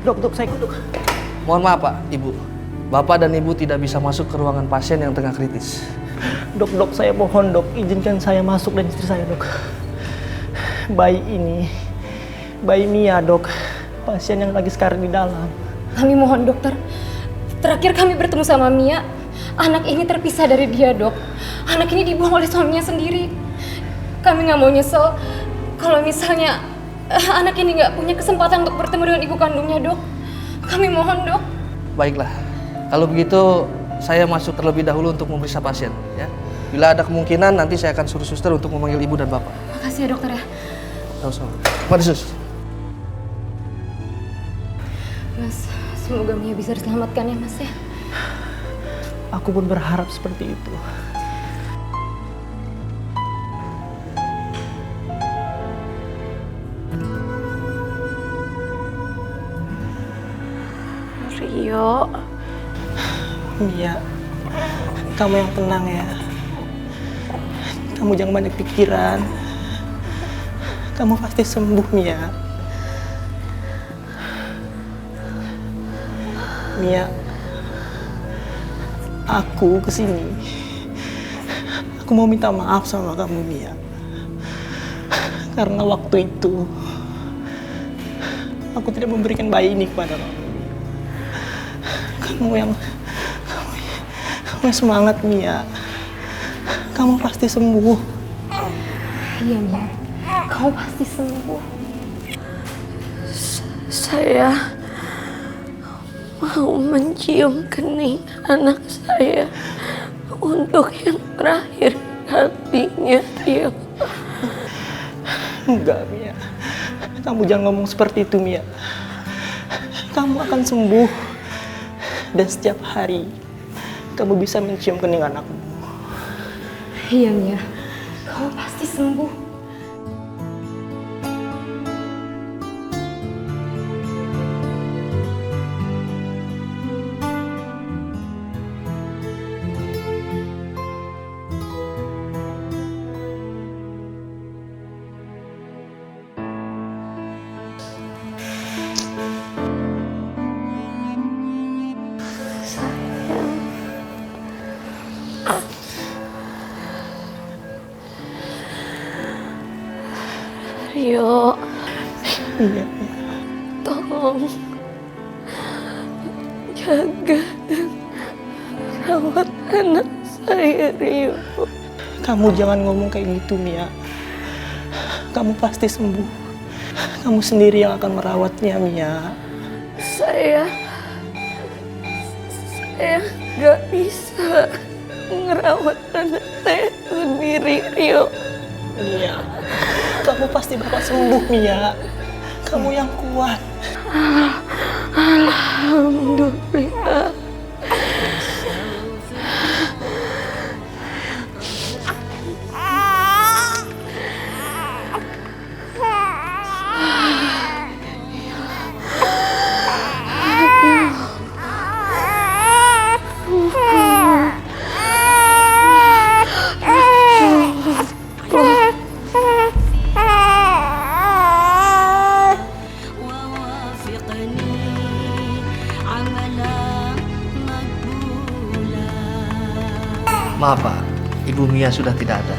Dok, saya ikut, Dok. Mohon maaf Pak, Ibu. Bapak dan Ibu tidak bisa masuk ke ruangan pasien yang tengah kritis. Dok, saya mohon, Dok, izinkan saya masuk dan istri saya, Dok. Bayi ini, bayi Mia, Dok. Pasien yang lagi sekarang di dalam. Kami mohon, dokter. Terakhir kami bertemu sama Mia, anak ini terpisah dari dia, Dok. Anak ini dibuang oleh suaminya sendiri. Kami nggak mau nyesel kalau misalnya anak ini nggak punya kesempatan untuk bertemu dengan ibu kandungnya, Dok. Kami mohon, Dok. Baiklah, kalau begitu saya masuk terlebih dahulu untuk memeriksa pasien, ya. Bila ada kemungkinan nanti saya akan suruh suster untuk memanggil ibu dan bapak. Makasih ya, dokter ya. Sama-sama. Mari sus. Mas, semoga Mia bisa diselamatkan ya, Mas ya. Aku pun berharap seperti itu. Rio. Mia, kamu yang tenang ya. Kamu jangan banyak pikiran. Kamu pasti sembuh, Mia. Mia, aku kesini. Aku mau minta maaf sama kamu, Mia. Karena waktu itu aku tidak memberikan bayi ini kepada kamu. Kamu yang semangat, Mia. Kamu pasti sembuh. Iya, Mia. Kamu pasti sembuh. Saya mau mencium kening anak saya untuk yang terakhir kalinya, Rio. Enggak, Mia. Kamu jangan ngomong seperti itu, Mia. Kamu akan sembuh. Dan setiap hari kamu bisa mencium kening anakmu. Iya, Mia. Kamu pasti sembuh. Rio, Iya. tolong jaga dan rawat anak saya, Rio. Kamu jangan ngomong kayak gitu, Mia. Kamu pasti sembuh. Kamu sendiri yang akan merawatnya, Mia. Saya gak bisa ngerawat anak saya sendiri, Rio. Mia, kamu pasti bakal sembuh, Mia. Kamu yang kuat. Alhamdulillah. Maaf Pak, Ibu Mia sudah tidak ada.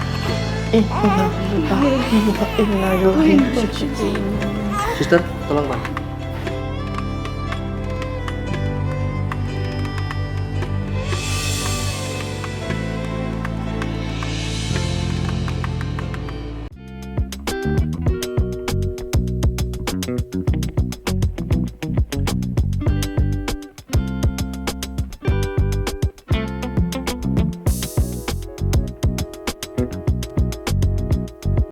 Suster, tolong Pak.